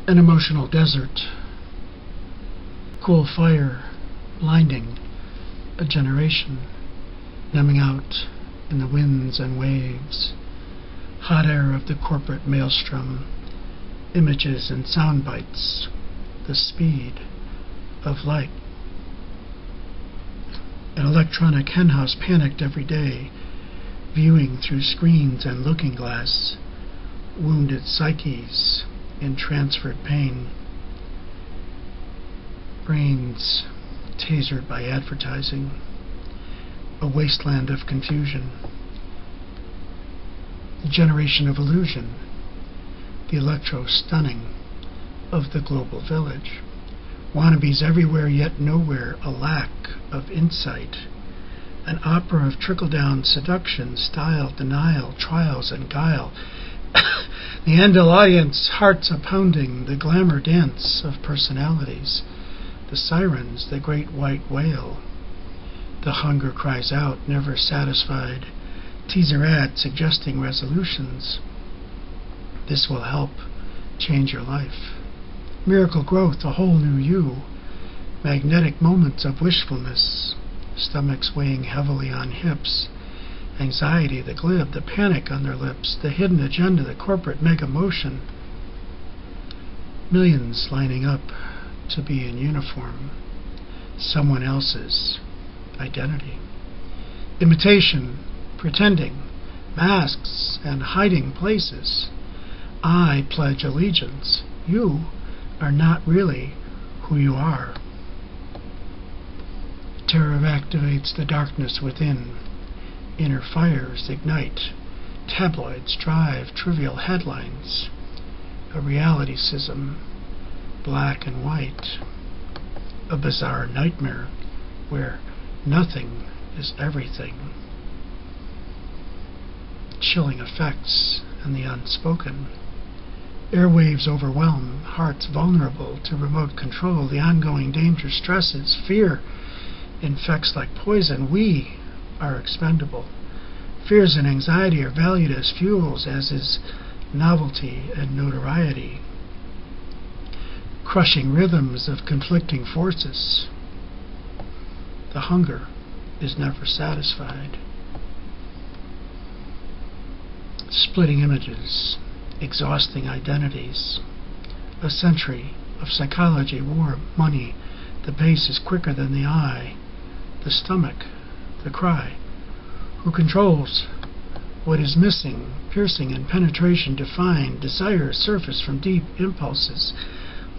An emotional desert, cool fire, blinding a generation, numbing out in the winds and waves, hot air of the corporate maelstrom, images and sound bites, the speed of light. An electronic henhouse panicked every day, viewing through screens and looking glass, wounded psyches in transferred pain, brains tasered by advertising, a wasteland of confusion, the generation of illusion, the electro-stunning of the global village, wannabes everywhere yet nowhere, a lack of insight, an opera of trickle-down seduction, style, denial, trials, and guile, the end alliance, hearts a-pounding, the glamour dance of personalities, the sirens, the great white whale, the hunger cries out, never satisfied, teaser ad suggesting resolutions. This will help change your life. Miracle growth, a whole new you, magnetic moments of wishfulness, stomachs weighing heavily on hips, anxiety, the glib, the panic on their lips, the hidden agenda, the corporate mega motion, millions lining up to be in uniform, someone else's identity. Imitation, pretending, masks and hiding places. I pledge allegiance. You are not really who you are. Terror activates the darkness within. Inner fires ignite. Tabloids drive trivial headlines. A reality-cism, black and white. A bizarre nightmare where nothing is everything. Chilling effects and the unspoken. Airwaves overwhelm, hearts vulnerable to remote control. The ongoing danger stresses, fear infects like poison. We are expendable. Fears and anxiety are valued as fuels, as is novelty and notoriety. Crushing rhythms of conflicting forces. The hunger is never satisfied. Splitting images, exhausting identities. A century of psychology, war, money. The pace is quicker than the eye. The stomach, the cry. Who controls what is missing? Piercing and penetration define. Desires surface from deep impulses.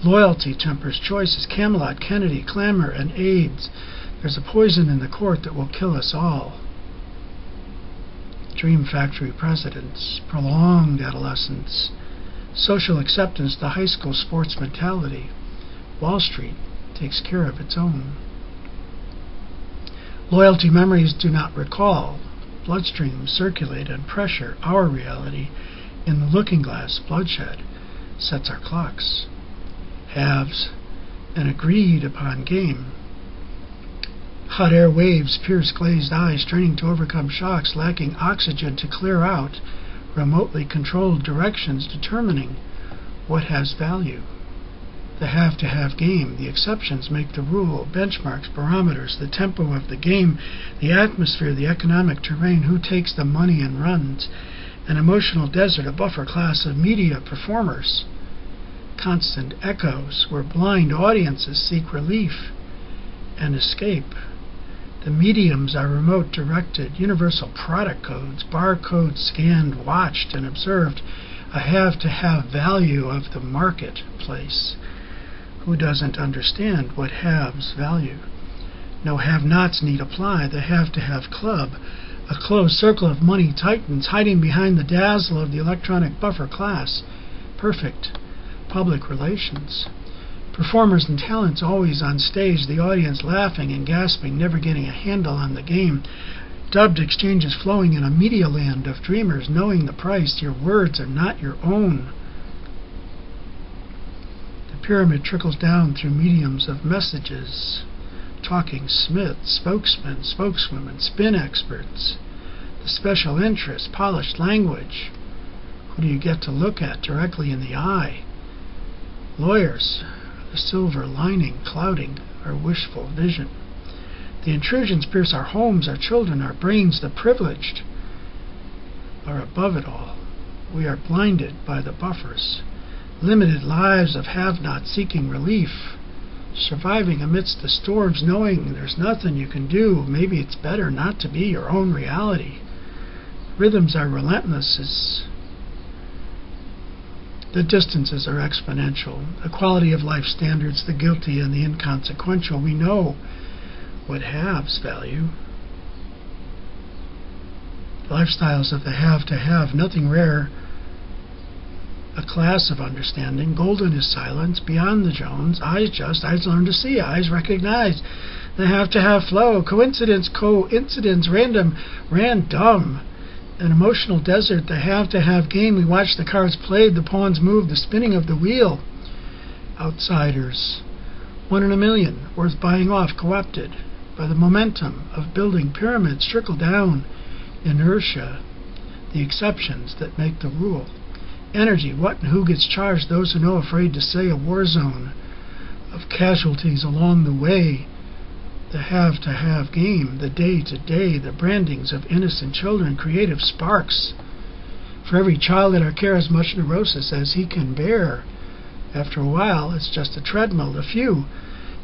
Loyalty tempers choices. Camelot, Kennedy, clamor, and AIDS. There's a poison in the court that will kill us all. Dream factory presidents, prolonged adolescence, social acceptance, the high school sports mentality. Wall Street takes care of its own. Loyalty memories do not recall. Bloodstream circulate and pressure our reality. In the looking glass, bloodshed sets our clocks. Halves an agreed upon game. Hot air waves pierce glazed eyes, straining to overcome shocks, lacking oxygen to clear out, remotely controlled directions determining what has value. The have-to-have game, the exceptions make the rule, benchmarks, barometers, the tempo of the game, the atmosphere, the economic terrain, who takes the money and runs. An emotional desert, a buffer class of media performers. Constant echoes where blind audiences seek relief and escape. The mediums are remote-directed, universal product codes, barcodes scanned, watched, and observed, a have-to-have value of the marketplace. Who doesn't understand what haves value? No have-nots need apply. The have-to-have club, a closed circle of money titans hiding behind the dazzle of the electronic buffer class. Perfect public relations. Performers and talents always on stage, the audience laughing and gasping, never getting a handle on the game. Dubbed exchanges flowing in a media land of dreamers, knowing the price. Your words are not your own. The pyramid trickles down through mediums of messages. Talking Smiths, spokesmen, spokeswomen, spin experts. The special interest, polished language. Who do you get to look at directly in the eye? Lawyers, the silver lining clouding our wishful vision. The intrusions pierce our homes, our children, our brains. The privileged are above it all. We are blinded by the buffers. Limited lives of have-not seeking relief. Surviving amidst the storms, knowing there's nothing you can do. Maybe it's better not to be your own reality. Rhythms are relentless. The distances are exponential. The quality of life standards, the guilty and the inconsequential. We know what haves value. Lifestyles of the have to have, nothing rare. A class of understanding. Golden is silence, beyond the Jones. Eyes just, eyes learn to see, eyes recognize. The have to have flow. Coincidence, random. An emotional desert, the have to have game. We watch the cards played, the pawns move, the spinning of the wheel. Outsiders. 1 in a million, worth buying off, co-opted by the momentum of building pyramids. Trickle down. Inertia. The exceptions that make the rule. Energy, what and who gets charged? Those who know, afraid to say. A war zone of casualties along the way. The have to have game, the day to day, the brandings of innocent children, creative sparks. For every child in our care as much neurosis as he can bear. After a while, it's just a treadmill. The few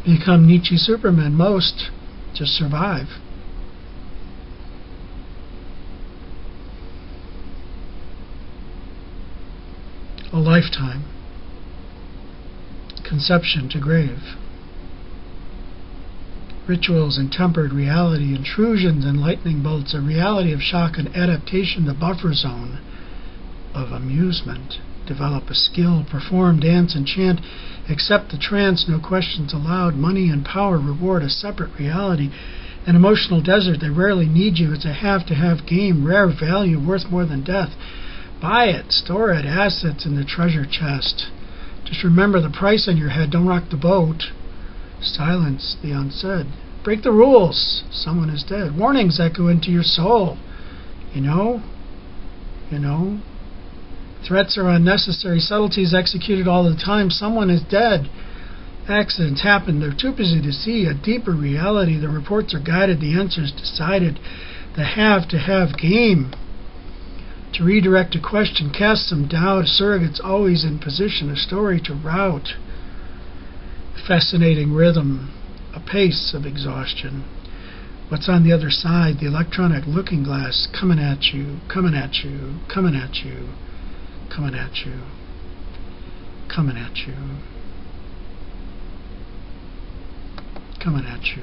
become Nietzsche Superman, most just survive. A lifetime. Conception to grave. Rituals and tempered reality, intrusions and lightning bolts, a reality of shock and adaptation, the buffer zone of amusement. Develop a skill, perform, dance, and chant, accept the trance, no questions allowed, money and power, reward, a separate reality. An emotional desert, they rarely need you, it's a have to have game, rare value, worth more than death. Buy it, store it, assets in the treasure chest. Just remember the price on your head, don't rock the boat. Silence the unsaid. Break the rules, someone is dead. Warnings echo into your soul. You know. Threats are unnecessary, subtleties executed all the time. Someone is dead. Accidents happen, they're too busy to see a deeper reality. The reports are guided, the answers decided. The have to have game. To redirect a question, cast some doubt. Surrogates always in position, a story to route. Fascinating rhythm, a pace of exhaustion. What's on the other side? The electronic looking glass coming at you, coming at you, coming at you, coming at you, coming at you, coming at you.